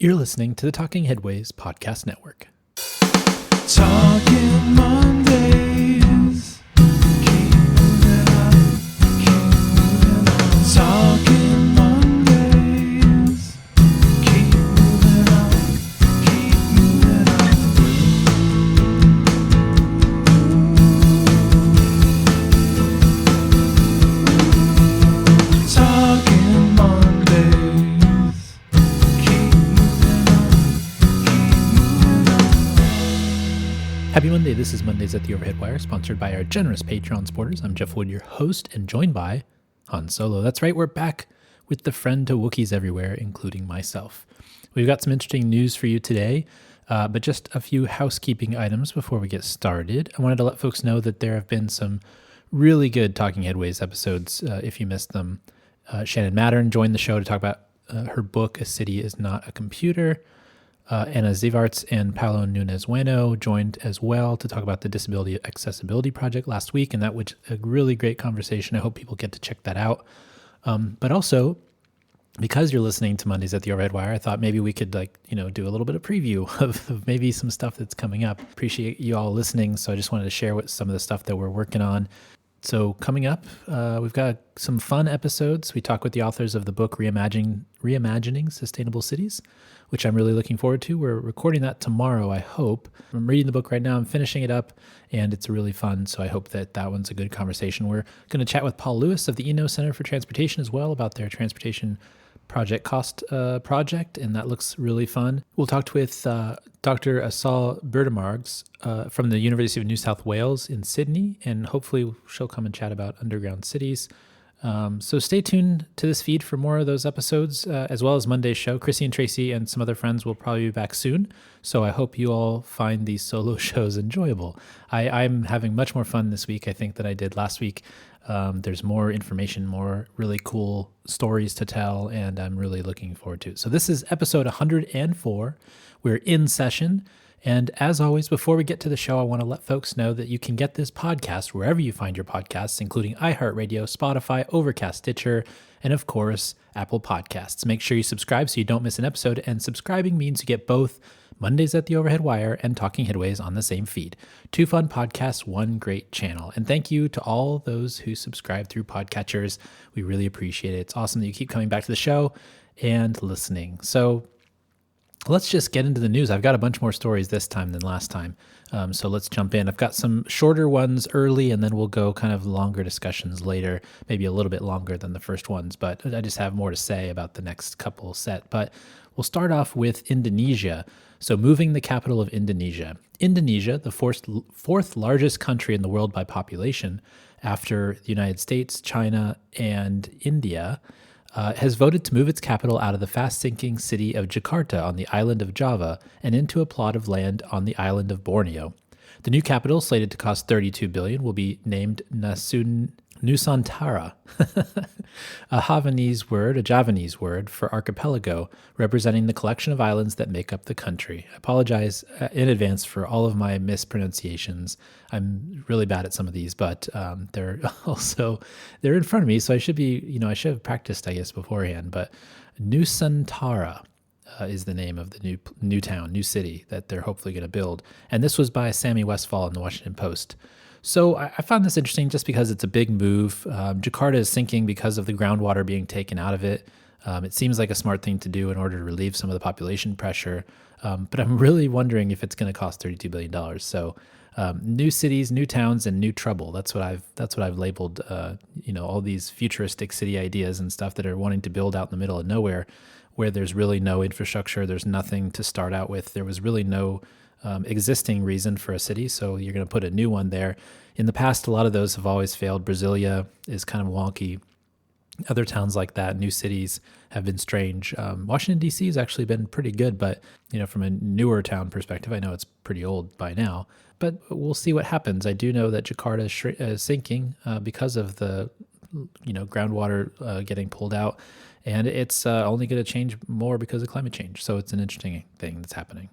You're listening to the Talking Headways Podcast Network. Talking Mondays. Keep moving on. Keep moving on. Talking Mondays. Keep moving on. Keep moving on. Talking Mondays. Keep moving on. Happy Monday. This is Mondays at the Overhead Wire, sponsored by our generous Patreon supporters. I'm Jeff Wood, your host, and joined by Han Solo. That's right, we're back with the friend to Wookiees everywhere, including myself. We've got some interesting news for you today, but just a few housekeeping items before we get started. I wanted to let folks know that there have been some really good Talking Headways episodes, if you missed them. Shannon Mattern joined the show to talk about her book, A City Is Not a Computer. Anna Zivarts and Paolo Nunez-Bueno joined as well to talk about the Disability Accessibility Project last week, and that was a really great conversation. I hope people get to check that out. But also, because you're listening to Mondays at the Overhead Wire, I thought maybe we could do a little bit of preview of maybe some stuff that's coming up. Appreciate you all listening, so I just wanted to share what some of the stuff that we're working on. So coming up, we've got some fun episodes. We talk with the authors of the book Reimagining Sustainable Cities, which I'm really looking forward to. We're recording that tomorrow, I hope. I'm reading the book right now. I'm finishing it up, and it's really fun, so I hope that one's a good conversation. We're going to chat with Paul Lewis of the Inno Center for Transportation as well about their transportation project cost project, and that looks really fun. We'll talk with Dr. Asal Berdemargs from the University of New South Wales in Sydney, and hopefully she'll come and chat about underground cities. So stay tuned to this feed for more of those episodes, as well as Monday's show. Chrissy and Tracy and some other friends will probably be back soon, so I hope you all find these solo shows enjoyable. I'm having much more fun this week, I think, than I did last week. There's more information, more really cool stories to tell, and I'm really looking forward to it. So this is episode 104. We're in session. And as always, before we get to the show, I want to let folks know that you can get this podcast wherever you find your podcasts, including iHeartRadio, Spotify, Overcast, Stitcher, and of course, Apple Podcasts. Make sure you subscribe so you don't miss an episode, and subscribing means you get both Mondays at the Overhead Wire and Talking Headways on the same feed. 2 fun podcasts, 1 great channel. And thank you to all those who subscribe through podcatchers. We really appreciate it. It's awesome that you keep coming back to the show and listening. So let's just get into the news. I've got a bunch more stories this time than last time, so let's jump in. I've got some shorter ones early, and then we'll go kind of longer discussions later, maybe a little bit longer than the first ones, but I just have more to say about the next couple set. But we'll start off with Indonesia. So moving the capital of Indonesia. Indonesia, the fourth largest country in the world by population after the United States, China, and India, has voted to move its capital out of the fast-sinking city of Jakarta on the island of Java and into a plot of land on the island of Borneo. The new capital, slated to cost $32 billion, will be named Nusantara, a Javanese word for archipelago, representing the collection of islands that make up the country. I apologize in advance for all of my mispronunciations. I'm really bad at some of these, but they're in front of me, so I should have practiced, I guess, beforehand. But Nusantara is the name of the new town, new city that they're hopefully going to build. And this was by Sammy Westfall in the Washington Post. So I found this interesting just because it's a big move. Jakarta is sinking because of the groundwater being taken out of it. It seems like a smart thing to do in order to relieve some of the population pressure. But I'm really wondering if it's going to cost $32 billion. So new cities, new towns, and new trouble. That's what I've labeled. All these futuristic city ideas and stuff that are wanting to build out in the middle of nowhere, where there's really no infrastructure. There's nothing to start out with. There was really no existing reason for a city, so you're going to put a new one there. In the past, a lot of those have always failed. Brasilia is kind of wonky. Other towns like that, new cities, have been strange. Washington, D.C. has actually been pretty good, but from a newer town perspective, I know it's pretty old by now, but we'll see what happens. I do know that Jakarta is sinking because of the groundwater getting pulled out, and it's only going to change more because of climate change. So it's an interesting thing that's happening.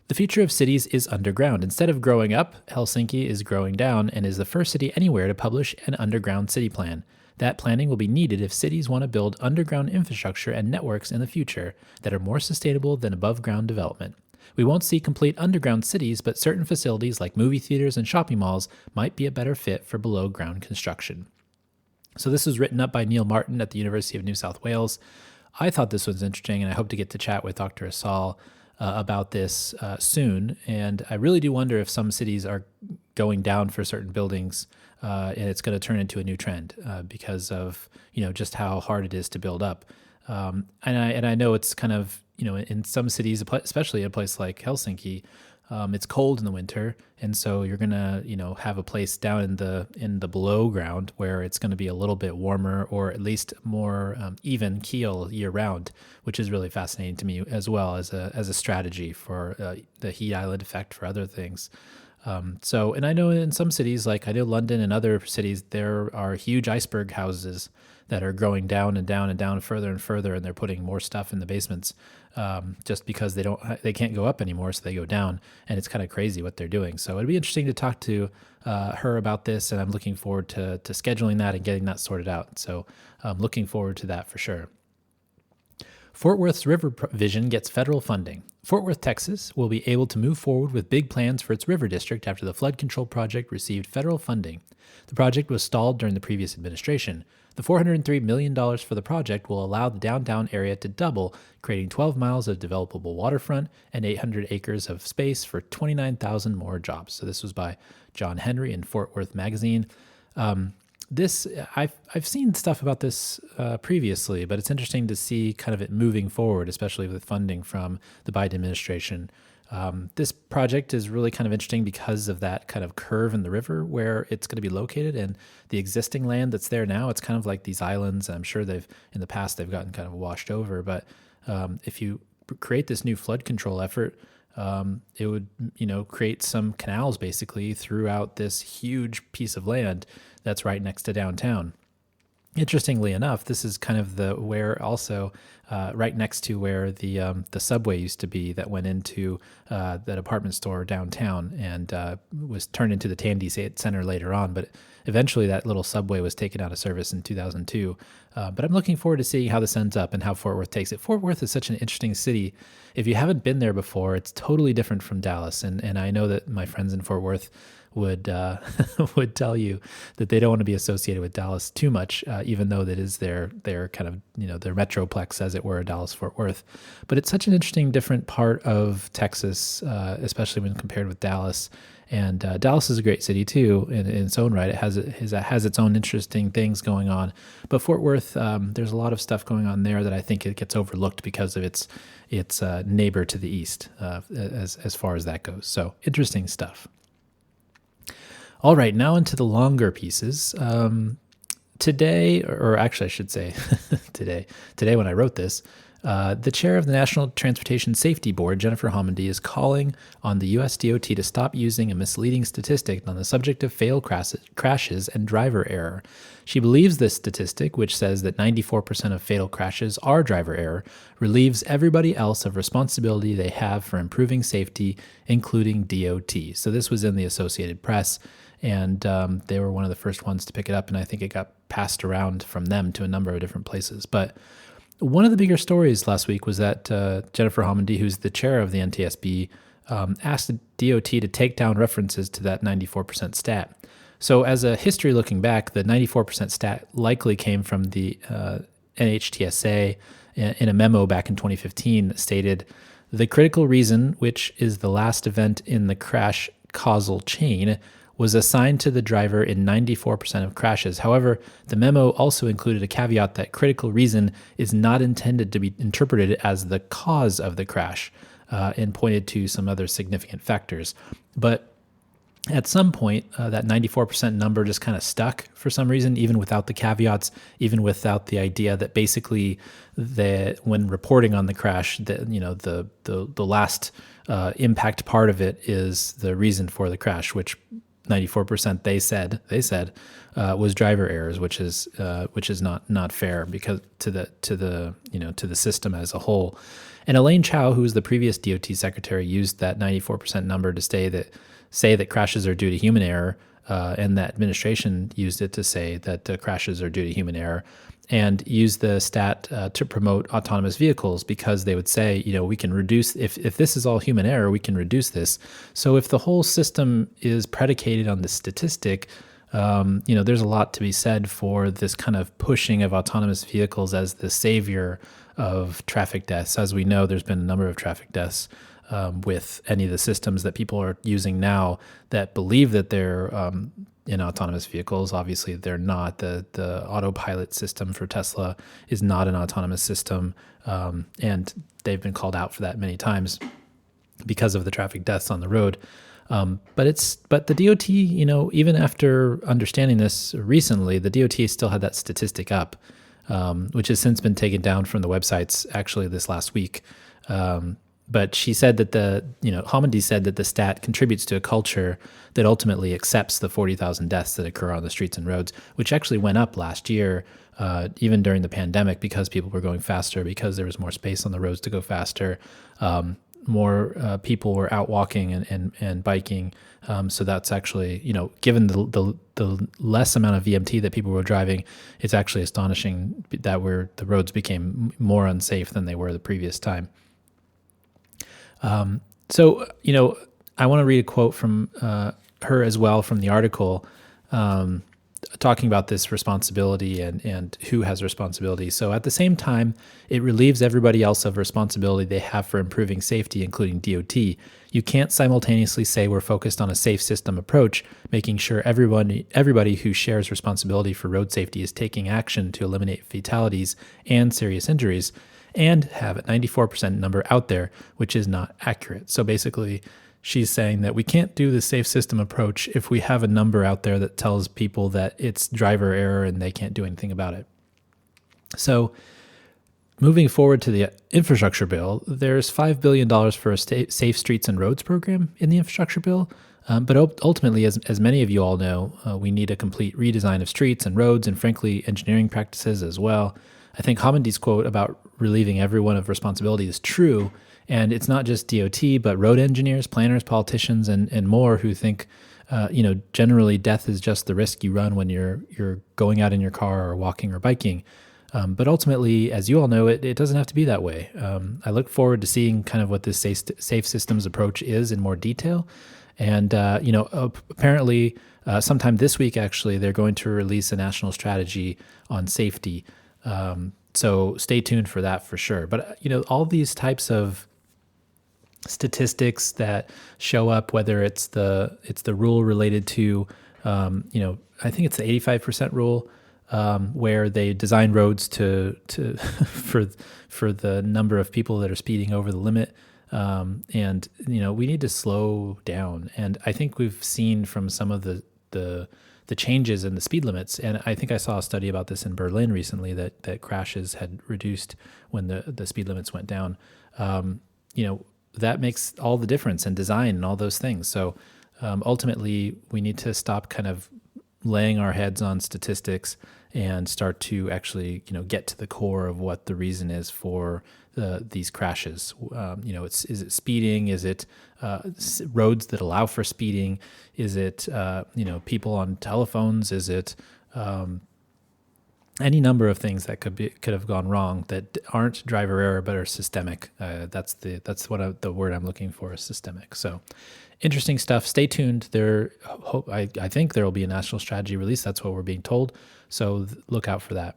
The future of cities is underground. Instead of growing up, Helsinki is growing down and is the first city anywhere to publish an underground city plan. That planning will be needed if cities want to build underground infrastructure and networks in the future that are more sustainable than above ground development. We won't see complete underground cities, but certain facilities like movie theaters and shopping malls might be a better fit for below ground construction. So this was written up by Neil Martin at the University of New South Wales. I thought this was interesting, and I hope to get to chat with Dr. Asal about this soon. And I really do wonder if some cities are going down for certain buildings, and it's going to turn into a new trend because of just how hard it is to build up. And I know it's kind of in some cities, especially a place like Helsinki, it's cold in the winter, and so you're gonna have a place down in the below ground where it's going to be a little bit warmer, or at least more even keel year round, which is really fascinating to me as well as a strategy for the heat island effect for other things. And I know in some cities, like I know London and other cities, there are huge iceberg houses that are growing down and down and down further and further, and they're putting more stuff in the basements just because they can't go up anymore, so they go down, and it's kind of crazy what they're doing. So it'd be interesting to talk to her about this, and I'm looking forward to scheduling that and getting that sorted out. So I'm looking forward to that for sure. Fort Worth's River Vision gets federal funding. Fort Worth, Texas will be able to move forward with big plans for its river district after the flood control project received federal funding. The project was stalled during the previous administration. The $403 million for the project will allow the downtown area to double, creating 12 miles of developable waterfront and 800 acres of space for 29,000 more jobs. So this was by John Henry in Fort Worth Magazine. I've seen stuff about this previously, but it's interesting to see kind of it moving forward, especially with funding from the Biden administration. This project is really kind of interesting because of that kind of curve in the river where it's going to be located, and the existing land that's there now, it's kind of like these islands. I'm sure in the past they've gotten kind of washed over, but if you create this new flood control effort, it would, create some canals basically throughout this huge piece of land that's right next to downtown. Interestingly enough, this is kind of where also right next to where the subway used to be that went into that apartment store downtown and was turned into the Tandy Center later on. But eventually that little subway was taken out of service in 2002. But I'm looking forward to seeing how this ends up and how Fort Worth takes it. Fort Worth is such an interesting city. If you haven't been there before, it's totally different from Dallas. And I know that my friends in Fort Worth would would tell you that they don't want to be associated with Dallas too much, even though that is their kind of their metroplex, as it were, Dallas-Fort Worth. But it's such an interesting, different part of Texas, especially when compared with Dallas. And Dallas is a great city too in its own right. It has its own interesting things going on. But Fort Worth, there's a lot of stuff going on there that I think it gets overlooked because of its neighbor to the east, as far as that goes. So interesting stuff. All right, now into the longer pieces. Today, or actually I should say today when I wrote this, the chair of the National Transportation Safety Board, Jennifer Homendy, is calling on the U.S. DOT to stop using a misleading statistic on the subject of fatal crashes and driver error. She believes this statistic, which says that 94% of fatal crashes are driver error, relieves everybody else of responsibility they have for improving safety, including DOT. So this was in the Associated Press, and they were one of the first ones to pick it up, and I think it got passed around from them to a number of different places. But one of the bigger stories last week was that Jennifer Homendy, who's the chair of the NTSB, asked the DOT to take down references to that 94% stat. So as a history looking back, the 94% stat likely came from the NHTSA in a memo back in 2015 that stated, the critical reason, which is the last event in the crash causal chain, was assigned to the driver in 94% of crashes. However, the memo also included a caveat that critical reason is not intended to be interpreted as the cause of the crash, and pointed to some other significant factors. But at some point, that 94% number just kind of stuck for some reason, even without the caveats, even without the idea that basically when reporting on the crash, the last impact part of it is the reason for the crash, which 94% they said was driver errors, which is not fair because to the system as a whole. And Elaine Chao, who was the previous DOT secretary, used that 94% number to say that crashes are due to human error, and the administration used it to say that the crashes are due to human error, and used the stat to promote autonomous vehicles because they would say, we can reduce, if this is all human error, we can reduce this. So if the whole system is predicated on the statistic, there's a lot to be said for this kind of pushing of autonomous vehicles as the savior of traffic deaths. As we know, there's been a number of traffic deaths with any of the systems that people are using now that believe that they're in autonomous vehicles. Obviously, they're not. The autopilot system for Tesla is not an autonomous system, and they've been called out for that many times because of the traffic deaths on the road. But the DOT, even after understanding this recently, the DOT still had that statistic up, which has since been taken down from the websites actually this last week. But she said that Hamidi said that the stat contributes to a culture that ultimately accepts the 40,000 deaths that occur on the streets and roads, which actually went up last year, even during the pandemic, because people were going faster, because there was more space on the roads to go faster. More people were out walking and biking. So that's actually, given the less amount of VMT that people were driving, it's actually astonishing that the roads became more unsafe than they were the previous time. So, I want to read a quote from her as well from the article, talking about this responsibility and who has responsibility. So at the same time, it relieves everybody else of responsibility they have for improving safety, including DOT. You can't simultaneously say we're focused on a safe system approach, making sure everybody who shares responsibility for road safety is taking action to eliminate fatalities and serious injuries, and have a 94% number out there, which is not accurate. So basically, she's saying that we can't do the safe system approach if we have a number out there that tells people that it's driver error and they can't do anything about it. So moving forward to the infrastructure bill, there's $5 billion for a safe streets and roads program in the infrastructure bill. But ultimately, as many of you all know, we need a complete redesign of streets and roads and, frankly, engineering practices as well. I think Hamidi's quote about relieving everyone of responsibility is true. And it's not just DOT, but road engineers, planners, politicians, and more who think, generally death is just the risk you run when you're going out in your car or walking or biking. But ultimately, as you all know, it doesn't have to be that way. I look forward to seeing kind of what this safe systems approach is in more detail. And, apparently sometime this week, actually, they're going to release a national strategy on safety. So stay tuned for that for sure. But, all these types of statistics that show up, whether it's the rule related to, I think it's the 85% rule, where they design roads to for the number of people that are speeding over the limit. And we need to slow down. And I think we've seen from some of the changes in the speed limits, and I think I saw a study about this in Berlin recently that crashes had reduced when the speed limits went down. That makes all the difference in design and all those things. So ultimately, we need to stop kind of laying our heads on statistics and start to actually, get to the core of what the reason is for these crashes. Is it speeding? Is it roads that allow for speeding? Is it people on telephones? Is it any number of things that could have gone wrong that aren't driver error but are systemic? That's the word I'm looking for, is systemic. So interesting stuff. Stay tuned. I think there will be a national strategy release. That's what we're being told. So look out for that.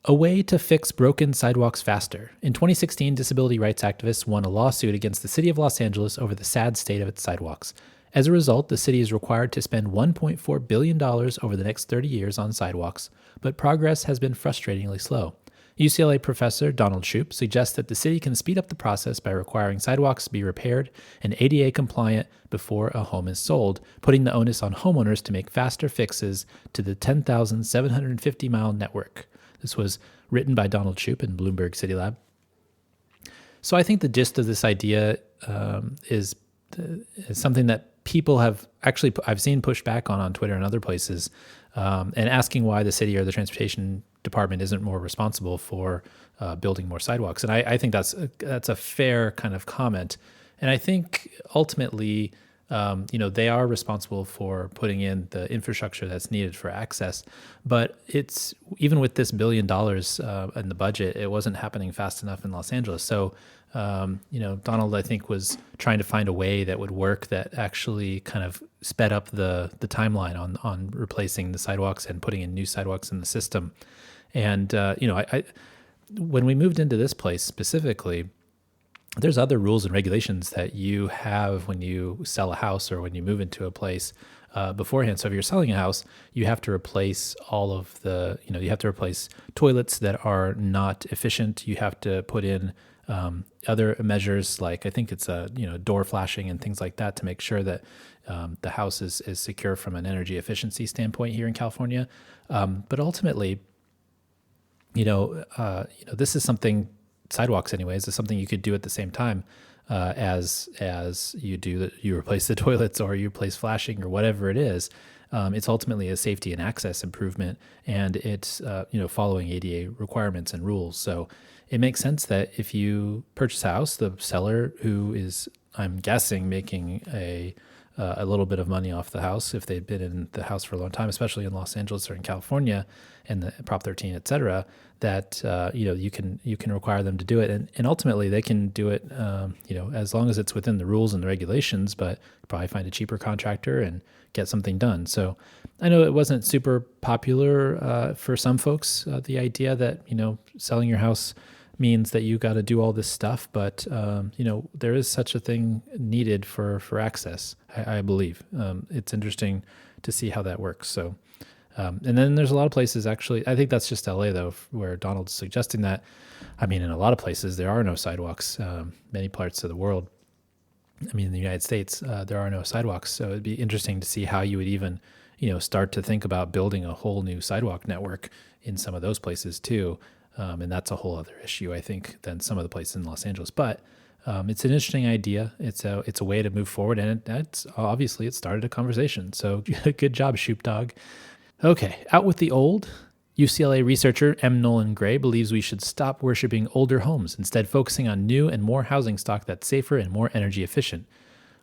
A way to fix broken sidewalks faster. In 2016, disability rights activists won a lawsuit against the city of Los Angeles over the sad state of its sidewalks. As a result, the city is required to spend $1.4 billion over the next 30 years on sidewalks, but progress has been frustratingly slow. UCLA professor Donald Shoup suggests that the city can speed up the process by requiring sidewalks to be repaired and ADA compliant before a home is sold, putting the onus on homeowners to make faster fixes to the 10,750-mile network. This was written by Donald Shoup in Bloomberg City Lab. So I think the gist of this idea is something that people I've seen pushed back on Twitter and other places, and asking why the city or the transportation department isn't more responsible for building more sidewalks. And I think that's a fair kind of comment. And I think ultimately they are responsible for putting in the infrastructure that's needed for access. But it's even with this $1 billion in the budget, it wasn't happening fast enough in Los Angeles. So, Donald, I think, was trying to find a way that would work that actually kind of sped up the timeline on replacing the sidewalks and putting in new sidewalks in the system. And, when we moved into this place specifically, there's other rules and regulations that you have when you sell a house or when you move into a place beforehand. So if you're selling a house, you have to replace all of you have to replace toilets that are not efficient. You have to put in other measures like I think it's door flashing and things like that to make sure that the house is secure from an energy efficiency standpoint here in California. But ultimately, this is something. Sidewalks, anyways, is something you could do at the same time as you replace the toilets or you replace flashing or whatever it is. It's ultimately a safety and access improvement, and it's following ADA requirements and rules. So it makes sense that if you purchase a house, the seller, who is, I'm guessing, making a little bit of money off the house if they've been in the house for a long time, especially in Los Angeles or in California and the Prop 13, et cetera, that you can require them to do it, and ultimately they can do it as long as it's within the rules and the regulations, but probably find a cheaper contractor and get something done. So I know it wasn't super popular for some folks, the idea that selling your house means that you got to do all this stuff, but there is such a thing needed for access, I believe. It's interesting to see how that works. So and then there's a lot of places, actually, I think that's just LA though, where Donald's suggesting that. I mean, in a lot of places there are no sidewalks. Many parts of the world, in the United States, there are no sidewalks. So it'd be interesting to see how you would even start to think about building a whole new sidewalk network in some of those places too. And that's a whole other issue, I think, than some of the places in Los Angeles. But it's an interesting idea. It's a way to move forward, and it started a conversation. So good job, Shoopdog. Okay, out with the old. UCLA researcher M. Nolan Gray believes we should stop worshiping older homes, instead focusing on new and more housing stock that's safer and more energy efficient.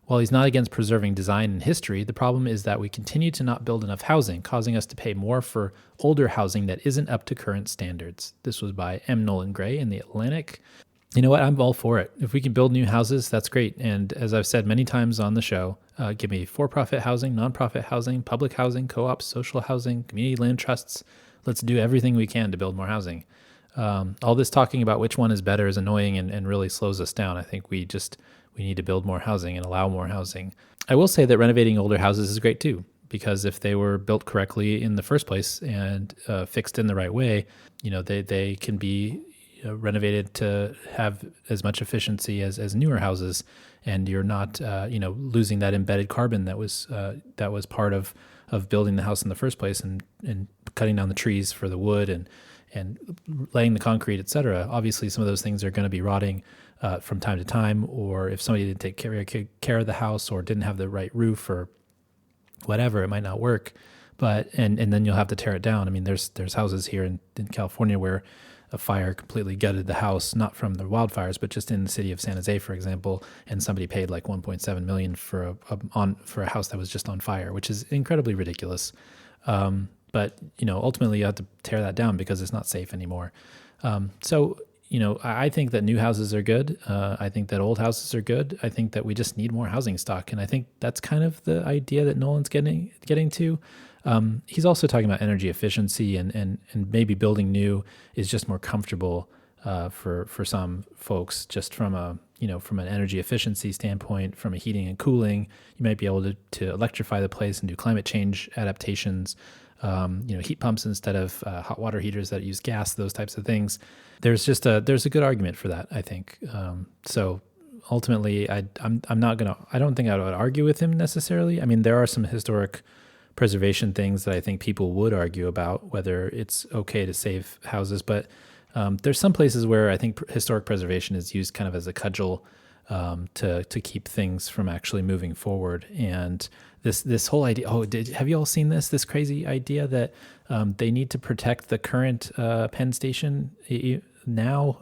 While he's not against preserving design and history, the problem is that we continue to not build enough housing, causing us to pay more for older housing that isn't up to current standards. This was by M. Nolan Gray in The Atlantic. You know what? I'm all for it. If we can build new houses, that's great. And as I've said many times on the show, give me for-profit housing, nonprofit housing, public housing, co-ops, social housing, community land trusts. Let's do everything we can to build more housing. All this talking about which one is better is annoying and really slows us down. I think we need to build more housing and allow more housing. I will say that renovating older houses is great too, because if they were built correctly in the first place and fixed in the right way, they can be renovated to have as much efficiency as newer houses, and you're not losing that embedded carbon that was part of building the house in the first place, and cutting down the trees for the wood and laying the concrete, et cetera. Obviously, some of those things are going to be rotting from time to time, or if somebody didn't take care of the house or didn't have the right roof or whatever, it might not work. But and then you'll have to tear it down. There's houses here in California where a fire completely gutted the house, not from the wildfires, but just in the city of San Jose, for example, and somebody paid like $1.7 million for a house that was just on fire, which is incredibly ridiculous. But ultimately you have to tear that down because it's not safe anymore. So I think that new houses are good. I think that old houses are good. I think that we just need more housing stock, and I think that's kind of the idea that Nolan's getting to. He's also talking about energy efficiency and maybe building new is just more comfortable for some folks, just from an energy efficiency standpoint, from a heating and cooling. You might be able to electrify the place and do climate change adaptations, heat pumps instead of hot water heaters that use gas, those types of things. There's a good argument for that, I think. So ultimately, I don't think I would argue with him necessarily. There are some historic preservation things that I think people would argue about, whether it's okay to save houses, but there's some places where I think historic preservation is used kind of as a cudgel to keep things from actually moving forward. And this whole idea, have you all seen this crazy idea that they need to protect the current Penn Station now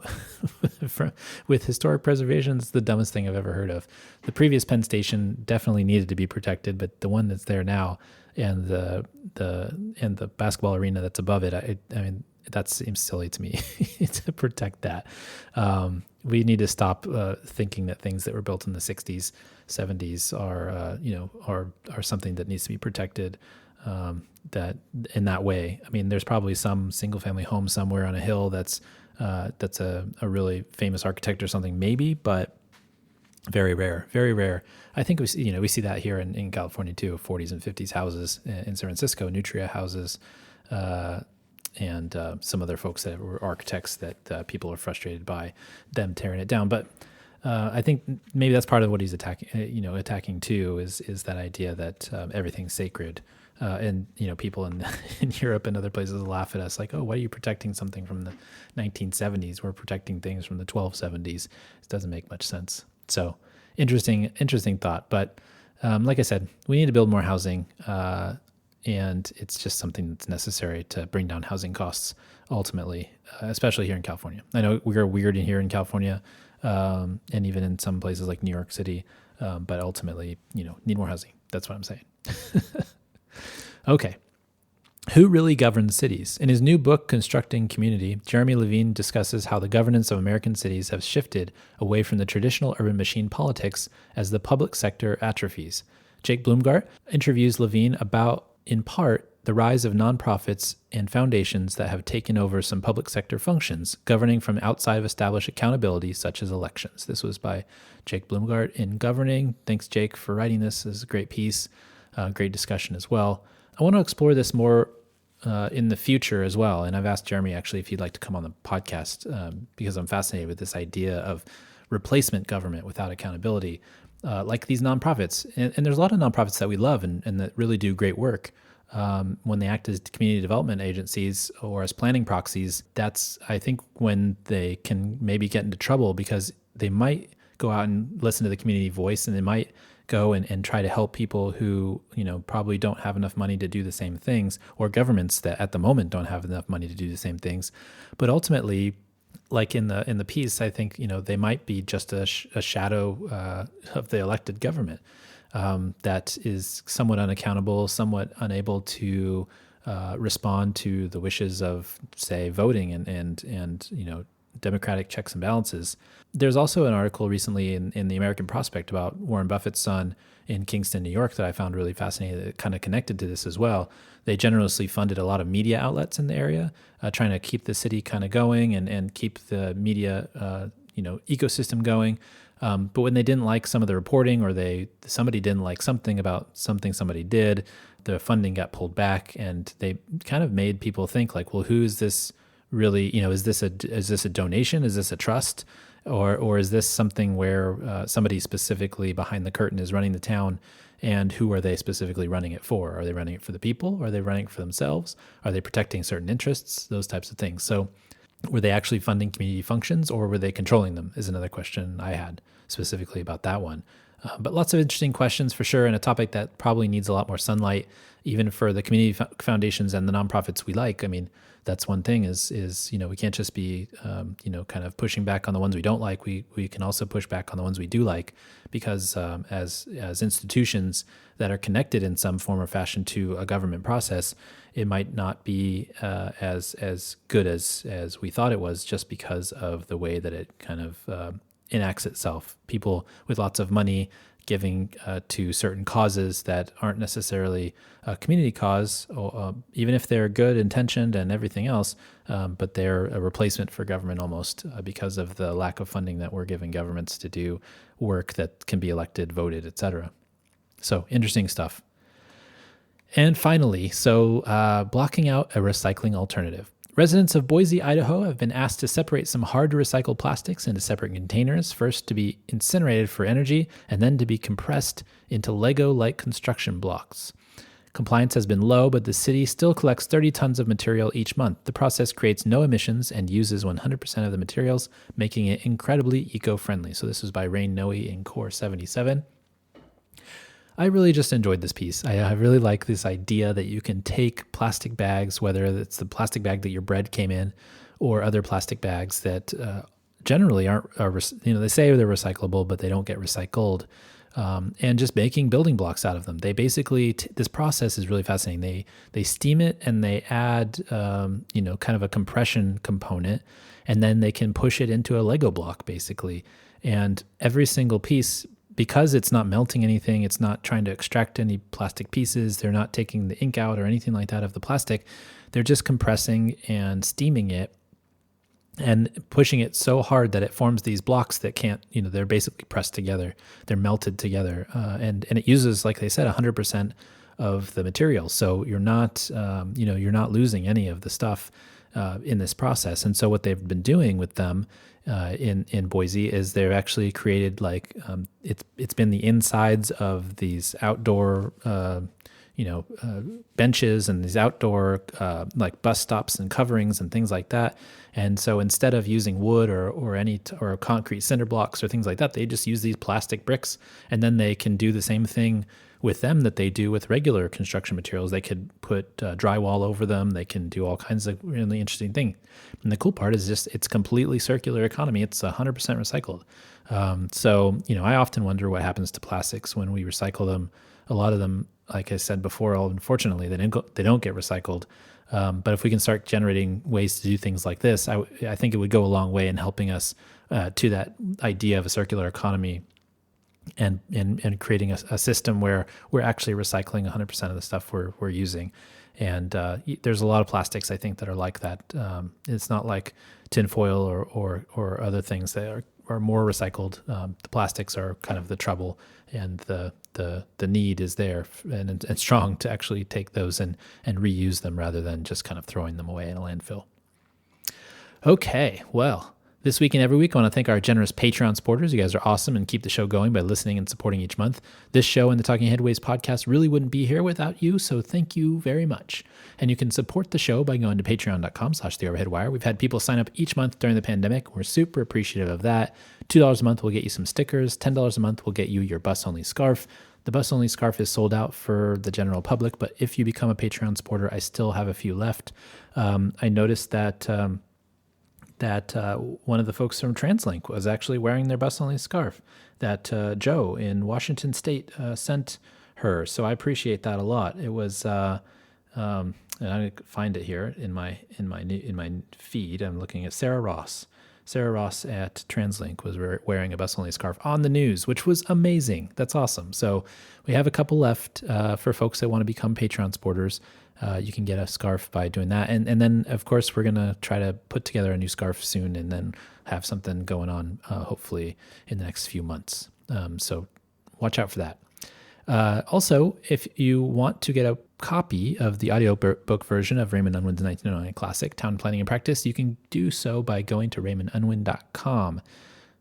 with historic preservation, it's the dumbest thing I've ever heard of. The previous Penn Station definitely needed to be protected, but the one that's there now and the basketball arena that's above it, I mean, that seems silly to me to protect that. We need to stop thinking that things that were built in the 60s, 70s are something that needs to be protected that in that way. I mean, there's probably some single family home somewhere on a hill that's a really famous architect or something, maybe, but very rare, very rare. I think we see that here in California too, 40s and 50s houses in San Francisco, Nutria houses, and some other folks that were architects that people are frustrated by them tearing it down. But I think maybe that's part of what he's attacking too, is that idea that everything's sacred. And people in Europe and other places laugh at us like, oh, why are you protecting something from the 1970s? We're protecting things from the 1270s. It doesn't make much sense. So interesting thought. But like I said, we need to build more housing, and it's just something that's necessary to bring down housing costs ultimately, especially here in California. I know we're weird in here in California, and even in some places like New York City, but ultimately, need more housing. That's what I'm saying. Okay. Who really governs cities? In his new book, Constructing Community, Jeremy Levine discusses how the governance of American cities has shifted away from the traditional urban machine politics as the public sector atrophies. Jake Bloomgart interviews Levine about, in part, the rise of nonprofits and foundations that have taken over some public sector functions, governing from outside of established accountability, such as elections. This was by Jake Bloomgart in Governing. Thanks, Jake, for writing this. This is a great piece, great discussion as well. I want to explore this more in the future as well. And I've asked Jeremy, actually, if he'd like to come on the podcast because I'm fascinated with this idea of replacement government without accountability, like these nonprofits. And there's a lot of nonprofits that we love and that really do great work. When they act as community development agencies or as planning proxies, that's, I think, when they can maybe get into trouble because they might go out and listen to the community voice, and they might go and try to help people who, probably don't have enough money to do the same things, or governments that at the moment don't have enough money to do the same things. But ultimately, like in the piece, I think, they might be just a shadow of the elected government that is somewhat unaccountable, somewhat unable to respond to the wishes of, say, voting and democratic checks and balances. There's also an article recently in the American Prospect about Warren Buffett's son in Kingston, New York, that I found really fascinating, that kind of connected to this as well. They generously funded a lot of media outlets in the area, trying to keep the city kind of going and keep the media ecosystem going. But when they didn't like some of the reporting, or somebody didn't like something about something somebody did, the funding got pulled back, and they kind of made people think like, well, who is this really? Is this a donation? Is this a trust? Or is this something where somebody specifically behind the curtain is running the town, and who are they specifically running it for? Are they running it for the people? Are they running it for themselves? Are they protecting certain interests? Those types of things. So were they actually funding community functions, or were they controlling them, is another question I had specifically about that one. But lots of interesting questions for sure, and a topic that probably needs a lot more sunlight, even for the community foundations and the nonprofits we like. I mean, that's one thing is we can't just be kind of pushing back on the ones we don't like. We can also push back on the ones we do like, because as institutions that are connected in some form or fashion to a government process, it might not be as good as we thought it was, just because of the way that it kind of enacts itself. People with lots of money giving to certain causes that aren't necessarily a community cause, or, even if they're good intentioned and everything else, but they're a replacement for government almost, because of the lack of funding that we're giving governments to do work that can be elected, voted, etc. So interesting stuff. And finally, blocking out a recycling alternative. Residents of Boise, Idaho have been asked to separate some hard-to-recycle plastics into separate containers, first to be incinerated for energy, and then to be compressed into Lego-like construction blocks. Compliance has been low, but the city still collects 30 tons of material each month. The process creates no emissions and uses 100% of the materials, making it incredibly eco-friendly. So this is by Rain Noe in Core 77. I really just enjoyed this piece. I really like this idea that you can take plastic bags, whether it's the plastic bag that your bread came in, or other plastic bags that generally they say they're recyclable, but they don't get recycled. And just making building blocks out of them. They basically, this process is really fascinating. They steam it and they add, kind of a compression component, and then they can push it into a Lego block basically. And every single piece, because it's not melting anything, it's not trying to extract any plastic pieces, they're not taking the ink out or anything like that of the plastic, they're just compressing and steaming it and pushing it so hard that it forms these blocks that can't, they're basically pressed together, they're melted together. And it uses, like they said, 100% of the material. So you're not, you're not losing any of the stuff in this process. And so what they've been doing with them in Boise is they've actually created it's been the insides of these outdoor benches and these outdoor like bus stops and coverings and things like that. And so instead of using wood or concrete cinder blocks or things like that, they just use these plastic bricks, and then they can do the same thing with them that they do with regular construction materials. They could put drywall over them. They can do all kinds of really interesting things. And the cool part is just it's completely circular economy. It's 100% recycled. So I often wonder what happens to plastics when we recycle them. A lot of them, like I said before, unfortunately, they don't get recycled. But if we can start generating ways to do things like this, I think it would go a long way in helping us to that idea of a circular economy and creating a system where we're actually recycling 100% of the stuff we're using. And there's a lot of plastics, I think, that are like that. It's not like tinfoil or other things that are more recycled. The plastics are kind of the trouble, and the need is there and strong to actually take those and reuse them rather than just kind of throwing them away in a landfill. Okay, well, this week and every week, I want to thank our generous Patreon supporters. You guys are awesome and keep the show going by listening and supporting each month. This show and the Talking Headways podcast really wouldn't be here without you, so thank you very much. And you can support the show by going to patreon.com/theoverheadwire. We've had people sign up each month during the pandemic. We're super appreciative of that. $2 a month will get you some stickers. $10 a month will get you your bus-only scarf. The bus-only scarf is sold out for the general public, but if you become a Patreon supporter, I still have a few left. I noticed that one of the folks from TransLink was actually wearing their bus-only scarf that Joe in Washington State sent her. So I appreciate that a lot. It was, and I find it here in my feed. I'm looking at Sarah Ross. Sarah Ross at TransLink was wearing a bus-only scarf on the news, which was amazing. That's awesome. So we have a couple left for folks that want to become Patreon supporters. You can get a scarf by doing that. And then, of course, we're going to try to put together a new scarf soon and then have something going on, hopefully, in the next few months. So watch out for that. Also, if you want to get a copy of the audiobook version of Raymond Unwin's 1909 classic, Town Planning and Practice, you can do so by going to raymondunwin.com.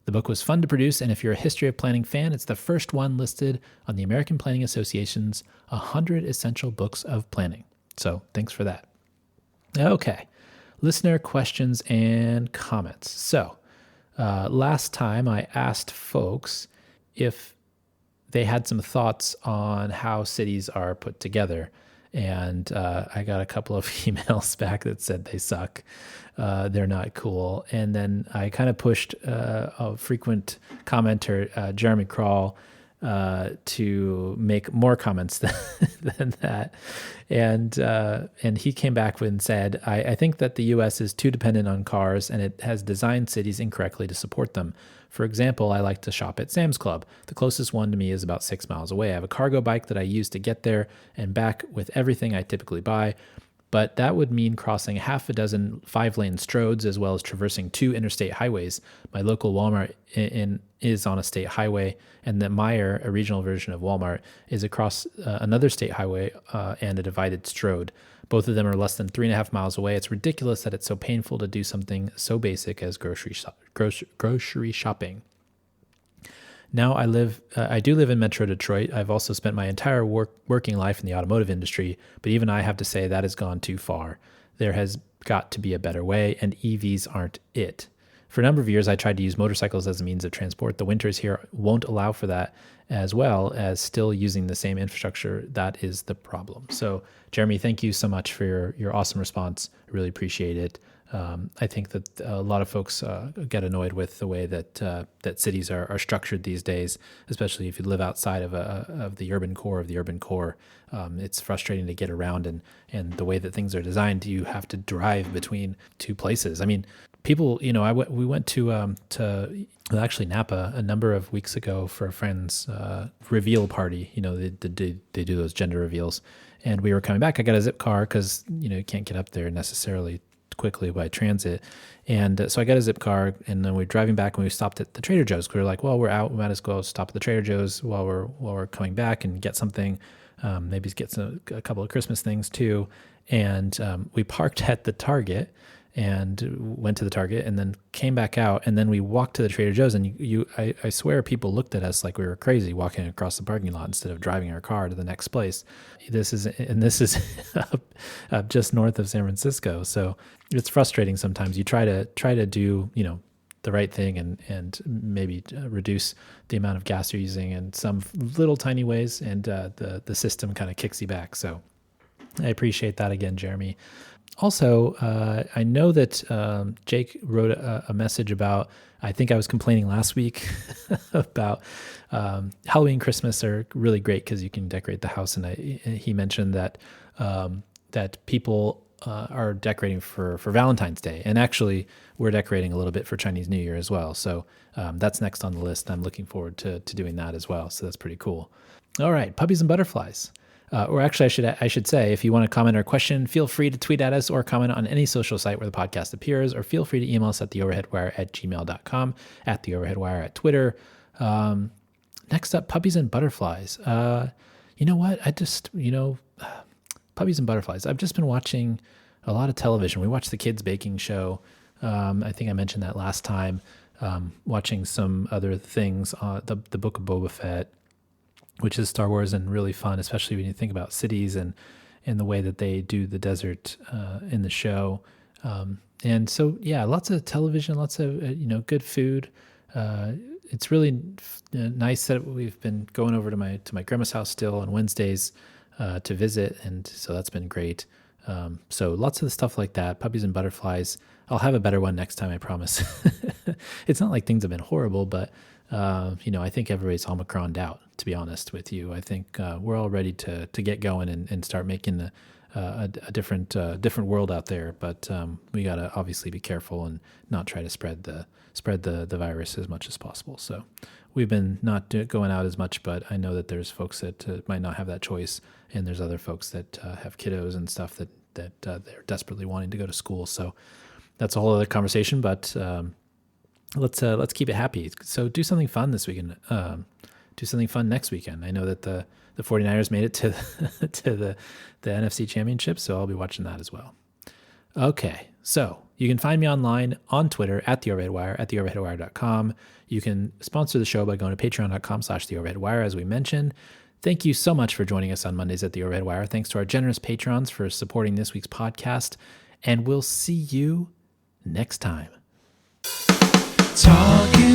The book was fun to produce, and if you're a History of Planning fan, it's the first one listed on the American Planning Association's 100 Essential Books of Planning. So thanks for that. Okay, listener questions and comments. So last time I asked folks if they had some thoughts on how cities are put together. And I got a couple of emails back that said they suck. They're not cool. And then I kind of pushed a frequent commenter, Jeremy Crawl, to make more comments than that. And he came back and said, I think that the U.S. is too dependent on cars and it has designed cities incorrectly to support them. For example, I like to shop at Sam's Club. The closest one to me is about 6 miles away. I have a cargo bike that I use to get there and back with everything I typically buy, but that would mean crossing half a dozen 5-lane stroads as well as traversing 2 interstate highways. My local Walmart is on a state highway, and the Meijer, a regional version of Walmart, is across another state highway and a divided stroad. Both of them are less than 3.5 miles away. It's ridiculous that it's so painful to do something so basic as grocery shopping. Now I do live in Metro Detroit. I've also spent my entire working life in the automotive industry, but even I have to say that has gone too far. There has got to be a better way, and EVs aren't it. for a number of years, I tried to use motorcycles as a means of transport. The winters here won't allow for that, as well as still using the same infrastructure. That is the problem. So, Jeremy, thank you so much for your awesome response. I really appreciate it. I think that a lot of folks get annoyed with the way that cities are structured these days, especially if you live outside of the urban core of the urban core. It's frustrating to get around, and the way that things are designed, you have to drive between two places. I mean, people, we went to actually Napa a number of weeks ago for a friend's reveal party. They do those gender reveals, and we were coming back. I got a zip car because you can't get up there necessarily quickly by transit, and so I got a zip car, and then we're driving back, and we stopped at the Trader Joe's. We were like, well, we're out, we might as well stop at the Trader Joe's while we're coming back and get something, maybe get a couple of Christmas things too. And we parked at the Target and went to the Target, and then came back out, and then we walked to the Trader Joe's, and I swear people looked at us like we were crazy walking across the parking lot instead of driving our car to the next place. This is up just north of San Francisco, so it's frustrating sometimes. You try to do the right thing and maybe reduce the amount of gas you're using in some little tiny ways, and the system kind of kicks you back. So I appreciate that again, Jeremy. Also, I know that Jake wrote a message about, I think I was complaining last week about Halloween, Christmas are really great because you can decorate the house. And he mentioned that people are decorating for Valentine's Day. And actually, we're decorating a little bit for Chinese New Year as well. So that's next on the list. I'm looking forward to doing that as well. So that's pretty cool. All right, puppies and butterflies. Or actually, I should say, if you want to comment or question, feel free to tweet at us or comment on any social site where the podcast appears, or feel free to email us at theoverheadwire@gmail.com, at theoverheadwire at Twitter. Next up, puppies and butterflies. You know what? Puppies and butterflies. I've just been watching a lot of television. We watched the Kids Baking Show. I think I mentioned that last time. Watching some other things, the Book of Boba Fett, which is Star Wars and really fun, especially when you think about cities and the way that they do the desert in the show. And so, yeah, lots of television, lots of, good food. It's really nice that we've been going over to my grandma's house still on Wednesdays to visit. And so that's been great. So lots of stuff like that, puppies and butterflies. I'll have a better one next time, I promise. It's not like things have been horrible, but I think everybody's Omicron'd out, to be honest with you. I think we're all ready to get going and start making a different world out there. But we got to obviously be careful and not try to spread the virus as much as possible. So we've been not going out as much, but I know that there's folks that might not have that choice, and there's other folks that have kiddos and stuff that they're desperately wanting to go to school. So that's a whole other conversation, but let's keep it happy. So do something fun this weekend. Do something fun next weekend. I know that the 49ers made it to the NFC Championship, so I'll be watching that as well. Okay, so you can find me online on Twitter at @TheOverheadWire, at TheOverheadWire.com. You can sponsor the show by going to patreon.com/TheOverheadWire, as we mentioned. Thank you so much for joining us on Mondays at The Overhead Wire. Thanks to our generous patrons for supporting this week's podcast, and we'll see you next time. Talking